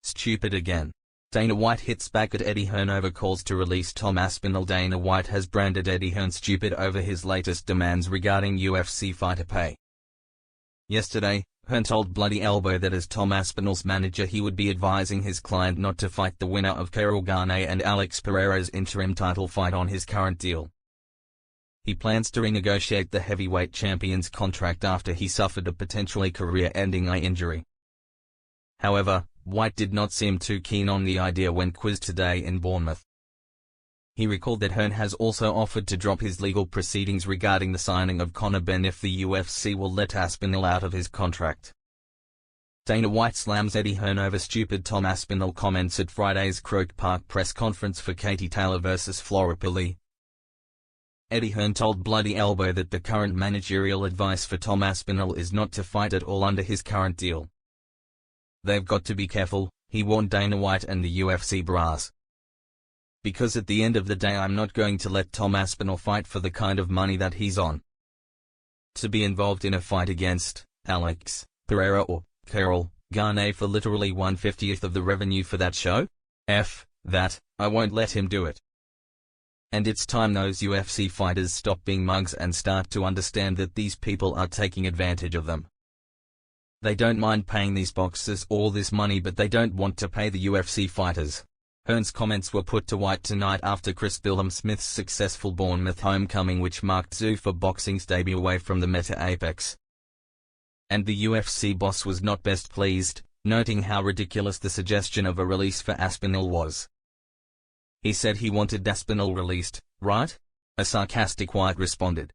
Stupid again. Dana White hits back at Eddie Hearn over calls to release Tom Aspinall. Dana White has branded Eddie Hearn stupid over his latest demands regarding UFC fighter pay. Yesterday, Hearn told Bloody Elbow that as Tom Aspinall's manager he would be advising his client not to fight the winner of Ciryl Gane and Alex Pereira's interim title fight on his current deal. He plans to renegotiate the heavyweight champion's contract after he suffered a potentially career-ending eye injury. However, White did not seem too keen on the idea when quizzed today in Bournemouth. He recalled that Hearn has also offered to drop his legal proceedings regarding the signing of Conor Benn if the UFC will let Aspinall out of his contract. Dana White slams Eddie Hearn over stupid Tom Aspinall comments at Friday's Croke Park press conference for Katie Taylor vs. Flora Pulley. Eddie Hearn told Bloody Elbow that the current managerial advice for Tom Aspinall is not to fight at all under his current deal. "They've got to be careful," he warned Dana White and the UFC brass. "Because at the end of the day I'm not going to let Tom Aspinall fight for the kind of money that he's on. To be involved in a fight against Alex Pereira or Ciryl Gane for literally 1/50th of the revenue for that show? F that, I won't let him do it. And it's time those UFC fighters stop being mugs and start to understand that these people are taking advantage of them. They don't mind paying these boxers all this money, but they don't want to pay the UFC fighters." Hearn's comments were put to White tonight after Chris Billam-Smith's successful Bournemouth homecoming, which marked Zuffa Boxing's debut away from the Meta Apex. And the UFC boss was not best pleased, noting how ridiculous the suggestion of a release for Aspinall was. He said he wanted Aspinall released, right? A sarcastic White responded.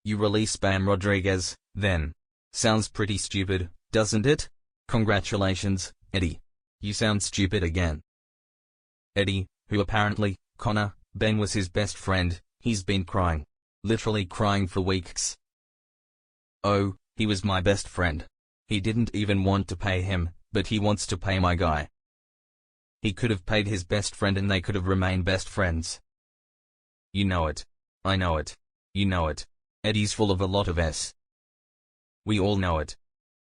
"You release Bam Rodriguez, then. Sounds pretty stupid, doesn't it? Congratulations, Eddie. You sound stupid again." Eddie, who apparently, Conor Benn was his best friend, he's been crying. Literally crying for weeks. "Oh, he was my best friend. He didn't even want to pay him, but he wants to pay my guy. He could have paid his best friend and they could have remained best friends. You know it. I know it. You know it. Eddie's full of a lot of S. We all know it.